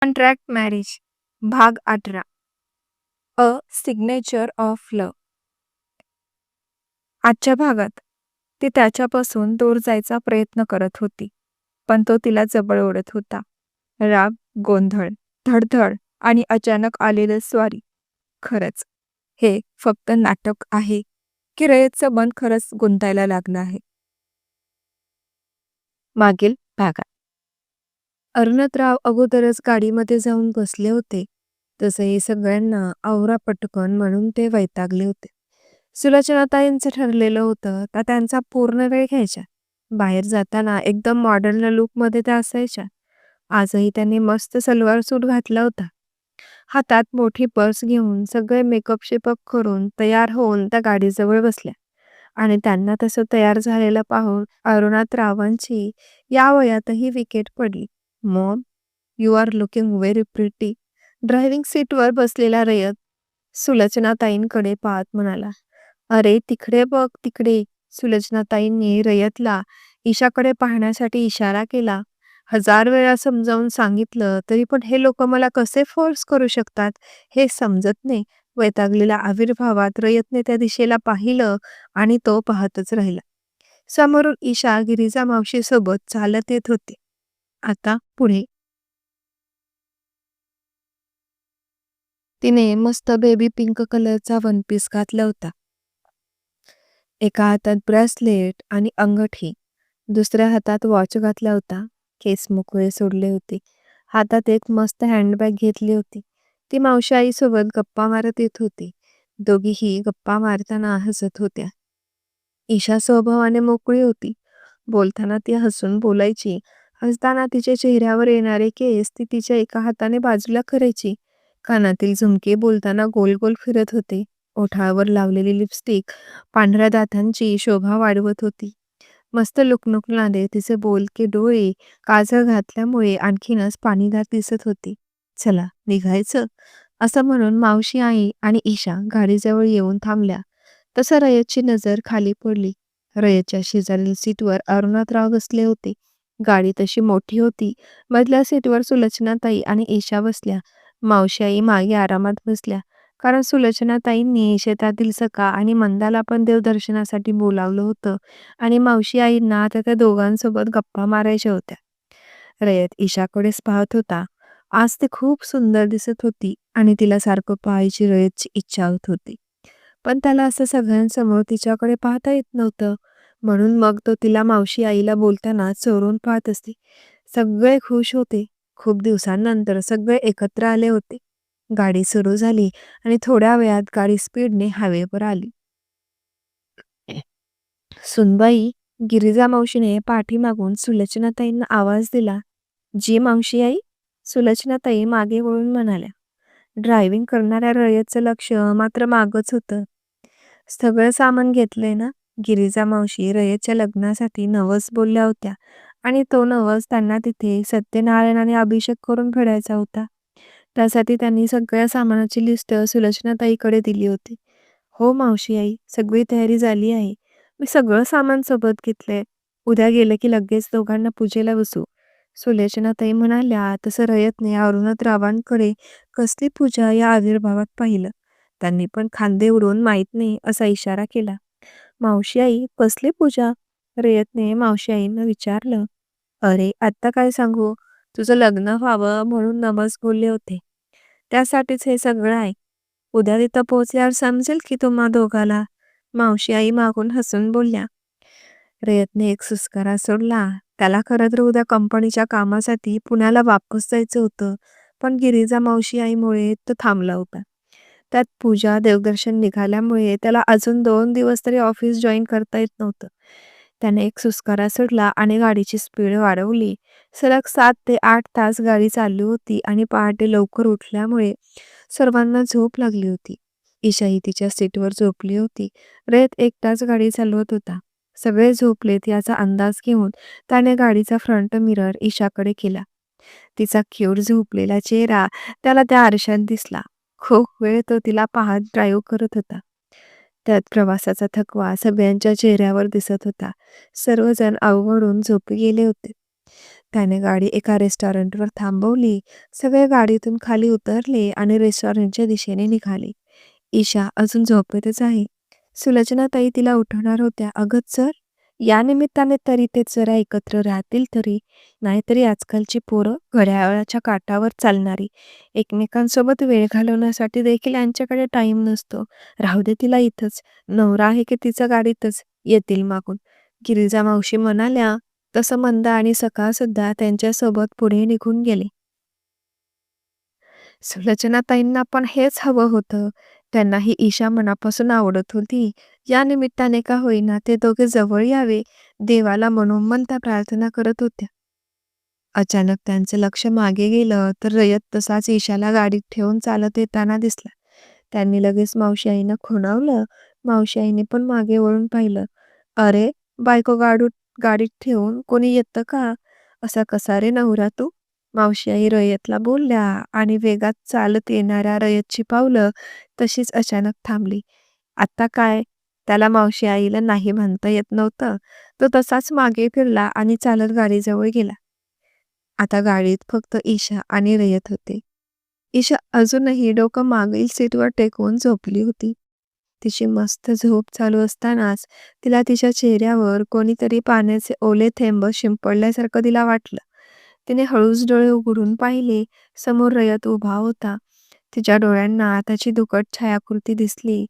Contract marriage भाग 18. अ signature of love. आजच्या भागात ती त्याच्यापासून दूर जायचा प्रयत्न करत होती, पण तो तिला जवळ ओढत होता. राग, गोंधळ, धडधड आणि अचानक आलेलं स्वारी. खरंच हे फक्त नाटक आहे की रयतचं मन खरंच गुंतायला लागलं आहे? मागील भागात अर्णतराव अगोदरच गाडीमध्ये जाऊन बसले होते. तसं हे सगळ्यांना आवरा पटकन म्हणून ते वैतागले होते. सुलोचनाताईंचं ठरलेलं होतं का त्यांचा पूर्ण वेळ घ्यायच्या. बाहेर जाताना एकदम मॉडर्न लुकमध्ये त्या असायच्या. आजही त्यांनी मस्त सलवार सूट घातला होता. हातात मोठी पर्स घेऊन सगळे मेकअप शेपअप करून तयार होऊन त्या गाडीजवळ बसल्या. आणि त्यांना तसं तयार झालेलं पाहून अरुणातरावांची या वयातही विकेट पडली. Mom, you are looking very pretty. Driving सीटवर बसलेला रयत सुलोचनाताईंकडे पाहत म्हणाला. अरे तिकडे बघ तिकडे. सुलोचनाताईंनी रयतला ईशाकडे पाहण्यासाठी इशारा केला. हजार वेळा समजावून सांगितलं तरी पण हे लोक मला कसे फोर्स करू शकतात हे समजत नाही. वैतागलेल्या आविर्भावात रयतने त्या दिशेला पाहिलं आणि तो पाहतच राहिला. समोरून ईशा गिरिजा मावशी सोबत चालत येत होती. आता पुढे तिने मस्त बेबी पिंक कलरचा वन पीस घातला होता. एका हातात ब्रेसलेट आणि अंगठी, दुसऱ्या हातात वॉच घातला होता. केस मोकळे सोडले होते. हातात एक मस्त हँडबॅग घेतली होती. ती मावशी आईसोबत गप्पा मारत येत होती. दोघीही गप्पा मारताना हसत होत्या. ईशा स्वभावाने मोकळी होती. बोलताना ती हसून बोलायची. हसताना तिच्या चेहऱ्यावर येणारे केस ती तिच्या एका हाताने बाजूला करायची. कानातील झुमके बोलताना गोल गोल फिरत होते. ओठावर लावलेली लिपस्टिक पांढऱ्या दातांची शोभा वाढवत होती. मस्त लुकलुकणारे तिचे बोलके डोळे काजळ घातल्यामुळे आणखीनच पाणीदार दिसत होती. चला निघायचं, असं म्हणून मावशी आई आणि ईशा गाडीजवळ येऊन थांबल्या. तसं रयतची नजर खाली पडली. रयतच्या शेजारील सीटवर अरुणातराव बसले होते. गाडी तशी मोठी होती. मधल्या सीटवर सुलोचनाताई आणि ईशा बसल्या. मावशी आई मागे आरामात बसल्या, कारण सुलोचनाताईंनी शेतातील सखा आणि मंदाला पण देवदर्शनासाठी बोलावलं होतं आणि मावशी आईंना आता त्या दोघांसोबत गप्पा मारायच्या होत्या. रयत ईशाकडेच पाहत होता. आज ती खूप सुंदर दिसत होती आणि तिला सारखं पाहायची रयतची इच्छा होत होती. पण त्याला असं सगळ्यांसमोर तिच्याकडे पाहता येत नव्हतं. म्हणून मग तो तिला मावशी आईला बोलताना चोरून पाहत असते. सगळे खुश होते. खूप दिवसांनंतर सगळे एकत्र आले होते. गाडी सुरू झाली आणि थोड्या वेळात गाडी स्पीडने हायवेवर आली. सुनबाई, गिरिजा मावशीने पाठीमागून सुलोचनाताईंना आवाज दिला. जी मावशी आई? सुलोचनाताई मागे वळून म्हणाल्या. ड्रायव्हिंग करणाऱ्या रयतचं लक्ष मात्र मागच होतं. सगळं सामान घेतलंय ना? गिरिजा मावशी रयतच्या लग्नासाठी नवस बोलल्या होत्या आणि तो नवस त्यांना तिथे सत्यनारायण आणि अभिषेक करून फेडायचा होता. त्यासाठी त्यांनी सगळ्या सामानाची लिस्ट सुलोचनाताईकडे दिली होती. हो मावशी आई, सगळी तयारी झाली आहे. मी सगळं सामान सोबत घेतलंय. उद्या गेलं की लगेच दोघांना पूजेला बसू. सुलोचनाताई म्हणाल्या. तसं रयतने अरुणतरावांकडे कसली पूजा या आविर्भावात पाहिलं. त्यांनी पण खांदे उडवून माहीत नाही असा इशारा केला. मावशी आई, कसली पूजा? रयतने मावशी आईंना विचारलं. अरे आत्ता काय सांगू, तुझं लग्न व्हावं म्हणून नमस बोलले होते. त्यासाठीच हे सगळं आहे. उद्या तिथं पोहोचल्यावर समजेल की तुम्हा दोघाला. मावशी आई मागून हसून बोलल्या. रयतने एक सुस्कारा सोडला. त्याला खरं तर उद्या कंपनीच्या कामासाठी पुण्याला वापस जायचं होतं, पण गिरिजा मावशी आईमुळे तो थांबला होता. त्यात पूजा देवदर्शन निघाल्यामुळे त्याला अजून 2 दिवस तरी ऑफिस जॉईन करता येत नव्हतं. त्याने एक सुस्कारा सोडला आणि गाडीची स्पीड वाढवली. सलग 7 ते 8 तास गाडी चालली होती आणि पहाटे लवकर उठल्यामुळे सर्वांना झोप लागली होती. ईशाही तिच्या सीटवर झोपली होती. रयत एकटाच गाडी चालवत होता. सगळे झोपलेत याचा अंदाज घेऊन त्याने गाडीचा फ्रंट मिरर ईशाकडे केला. तिचा क्यूट झोपलेला चेहरा त्याला त्या आरशात दिसला. खूप वेळ तो तिला पाहत ड्राईव्ह करत होता. त्यात प्रवासाचा थकवा सगळ्यांच्या चेहऱ्यावर दिसत होता. सर्वजण अवघडून झोपी गेले होते. त्याने गाडी एका रेस्टॉरंटवर थांबवली. सगळे गाडीतून खाली उतरले आणि रेस्टॉरंटच्या दिशेने निघाले. ईशा अजून झोपेतच आहे. सुलोचनाताई तिला उठवणार होत्या. "अगं चल, या निमित्ताने तरी ते जरा एकत्र राहतील तरी. नाहीतरी आजकालची पोरं घड्याळाच्या काठावर चालणारी. एकमेकांसोबत वेळ घालवण्यासाठी देखील यांच्याकडे टाईम नसतो. राहू दे तिला इथंच. नवरा आहे की तिचा गाडीतच येतील मागून." गिरिजा मावशी म्हणाल्या. तसं मंदा आणि सखासुद्धा त्यांच्यासोबत पुढे निघून गेले. सुलोचनाताईंना पण हेच हवं होतं. त्यांनाही ईशा मनापासून आवडत होती. या निमित्ताने का होईना ते दोघे जवळ यावे, देवाला मनोमन त्या प्रार्थना करत होत्या. अचानक त्यांचं लक्ष मागे गेलं तर रयत तसाच ईशाला गाडीत ठेवून चालत येताना दिसला. त्यांनी लगेच मावशी आईनं खुणावलं. मावशी आईने पण मागे वळून पाहिलं. "अरे, बायको गाडीत ठेवून कोणी येतं का? असा कसा रे नवरा तू?" मावशी आई रयतला बोलल्या आणि वेगात चालत येणाऱ्या रयतची पावलं तशीच अचानक थांबली. आता काय? त्याला मावशी आईला नाही म्हणता येत नव्हतं. तो तसाच मागे फिरला आणि चालत गाडीजवळ गेला. आता गाडीत फक्त ईशा आणि रयत होते. ईशा अजूनही डोकं मागील सीटवर टेकवून झोपली होती. तिची मस्त झोप चालू असतानाच तिला तिच्या चेहऱ्यावर कोणीतरी पाण्याचे ओले थेंब शिंपडल्यासारखं तिला वाटलं. तिने हळूच डोळे उघडून पाहिले. समोर रयत उभा होता. तिच्या डोळ्यांना त्याची दुकट छायाकृती दिसली.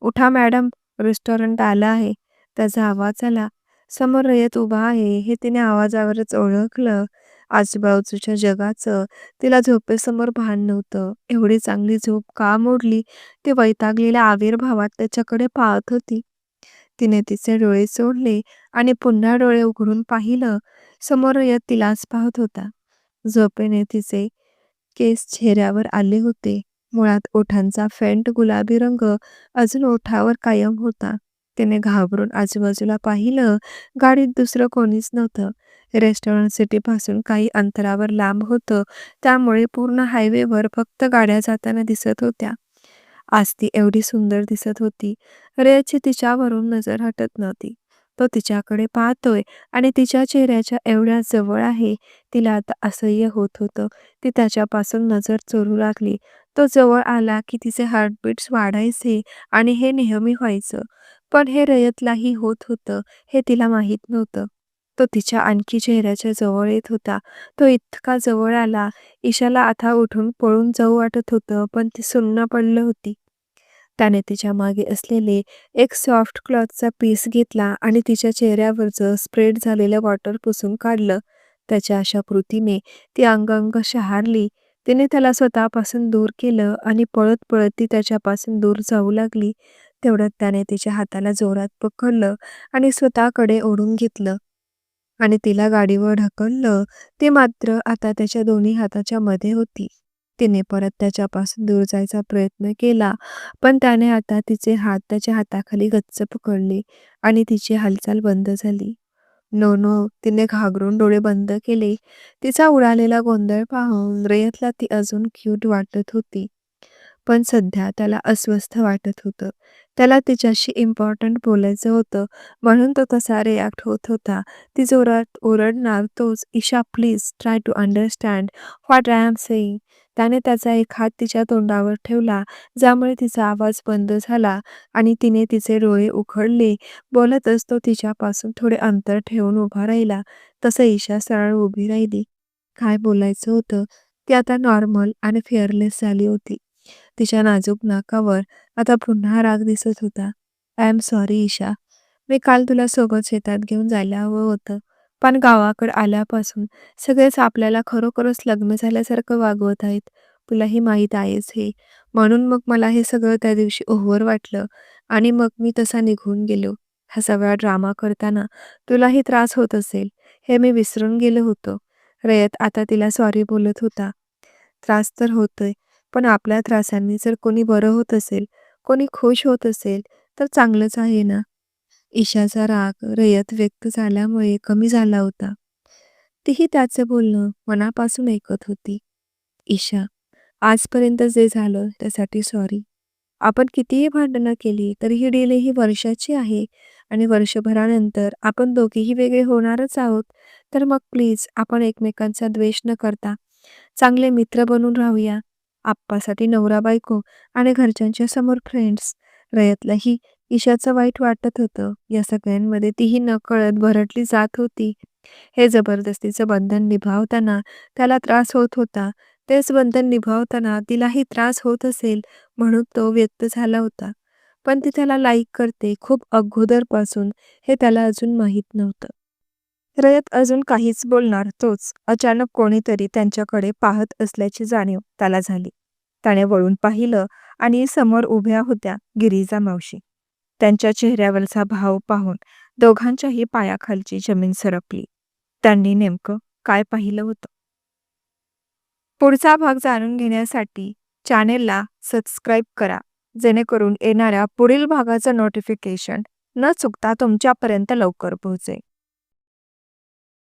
"उठा मॅडम, रेस्टॉरंट आलं आहे." त्याचा आवाज आला. समोर रयत उभा आहे हे तिने आवाजावरच ओळखलं. आजूबाजूच्या जगाचं तिला झोपेसमोर भान नव्हतं. एवढी चांगली झोप का मोडली? ती वैतागलेल्या आविर्भावात त्याच्याकडे पाहत होती. तिने तिचे डोळे सोडले आणि पुन्हा डोळे उघडून पाहिलं. समोर रयत तिलाच पाहत होता. झोपेने तिचे केस चेहऱ्यावर आले होते. मुळात ओठांचा फेंट गुलाबी रंग अजून ओठावर कायम होता. तिने घाबरून आजूबाजूला पाहिलं. गाडीत दुसरं कोणीच नव्हतं. रेस्टॉरंट सिटीपासून काही अंतरावर लांब होतं. त्यामुळे पूर्ण हायवेवर फक्त गाड्या जाताना दिसत होत्या. आज ती एवढी सुंदर दिसत होती. रयतची तिच्यावरून नजर हटत नव्हती. तो तिच्याकडे पाहतोय आणि तिच्या चेहऱ्याच्या एवढ्या जवळ आहे. तिला आता असह्य होत होतं. ती त्याच्यापासून नजर चोरू लागली. तो जवळ आला की तिचे हार्टबीट्स वाढायचे आणि हे नेहमी व्हायचं. पण हे रयतलाही होत होतं हे तिला माहीत नव्हतं. तो तिच्या आणखी चेहऱ्याच्या जवळ येत होता. तो इतका जवळ आला. ईशाला आता उठून पळून जाऊ वाटत होतं, पण ती सुन्न पडली होती. त्याने तिच्या मागे असलेले एक सॉफ्ट क्लॉथचा पीस घेतला आणि तिच्या चेहऱ्यावरचं स्प्रेड झालेलं वॉटर पुसून काढलं. त्याच्या अशा कृतीने ती अंग शहारली. तिने त्याला स्वतःपासून दूर केलं आणि पळत पळत ती त्याच्यापासून दूर जाऊ लागली. तेवढ्यात त्याने तिच्या हाताला जोरात पकडलं आणि स्वतःकडे ओढून घेतलं आणि तिला गाडीवर ढकललं. ती मात्र आता त्याच्या दोन्ही हाताच्या मध्ये होती. तिने परत त्याच्यापासून दूर जायचा प्रयत्न केला, पण त्याने आता तिचे हात त्याच्या हाताखाली गच्च पकडले आणि तिची हालचाल बंद झाली. "No, no." तिने घाबरून डोळे बंद केले. तिचा उडालेला गोंधळ पाहून रयतला ती अजून क्यूट वाटत होती. पण सध्या त्याला अस्वस्थ वाटत होतं. त्याला तिच्याशी इम्पॉर्टंट बोलायचं होतं, म्हणून तो तसा रिॲक्ट होत होता. ती जोरात ओरडणार तोच, "Isha please try to understand what I am saying." त्याने त्याचा एक हात तिच्या तोंडावर ठेवला, ज्यामुळे तिचा आवाज बंद झाला आणि तिने तिचे डोळे उघडले. बोलतच तो तिच्यापासून थोडे अंतर ठेवून उभा राहिला. तसं ईशा सरळ उभी राहिली. काय बोलायचं होतं? ती आता नॉर्मल आणि फिअरलेस झाली होती. तिच्या नाजूक नाकावर आता पुन्हा राग दिसत होता. "I am sorry Isha. मी काल तुला सोबत शेतात घेऊन जायला हवं होतं. पण गावाकडं आल्यापासून सगळेच आपल्याला खरोखरच लग्न झाल्यासारखं वागवत आहेत. तुलाही माहीत आहेच हे. म्हणून मग मला हे सगळं त्या दिवशी ओव्हर वाटलं आणि मग मी तसा निघून गेलो. हा सगळा ड्रामा करताना तुलाही त्रास होत असेल, हे मी विसरून गेलो होतो." रयत आता तिला सॉरी बोलत होता. "त्रास तर होतोय, पण आपल्या त्रासांनी जर कोणी बरं होत असेल, कोणी खुश होत असेल, तर चांगलंच आहे ना." ईशाचा राग रयत व्यक्त झाल्यामुळे कमी झाला होता. तीही त्याचं बोलणं मनापासून ऐकत होती. "ईशा, आजपर्यंत जे झालं त्यासाठी सॉरी. आपण कितीही भांडणं केली तरी ही डील ही वर्षाची आहे आणि वर्षभरानंतर आपण दोघेही वेगळे होणारच आहोत. तर मग प्लीज आपण एकमेकांचा द्वेष न करता चांगले मित्र बनून राहूया. आप्पासाठी नवरा-बायको आणि घरच्यांच्या समोर फ्रेंड्स. रयतलाही ईशाचं वाईट वाटत होतं. या सगळ्यांमध्ये तीही नकळत भरडली जात होती. हे जबरदस्तीचं बंधन निभावताना त्याला त्रास होत होता. तेच बंधन निभावताना तिलाही त्रास होत असेल म्हणून तो व्यक्त झाला होता. पण ती त्याला लाईक करते खूप अगोदरपासून हे त्याला अजून माहीत नव्हतं. रयत अजून काहीच बोलणार तोच अचानक कोणीतरी त्यांच्याकडे पाहत असल्याची जाणीव त्याला झाली. त्याने वळून पाहिलं आणि समोर उभ्या होत्या गिरिजा मावशी. त्यांच्या चेहऱ्यावरचा भाव पाहून दोघांच्याही पायाखालची जमीन सरकली. त्यांनी नेमकं काय पाहिलं होतं? पुढचा भाग जाणून घेण्यासाठी चॅनेलला सबस्क्राईब करा, जेणेकरून येणाऱ्या पुढील भागाचं नोटिफिकेशन न चुकता तुमच्यापर्यंत लवकर पोहोचेल.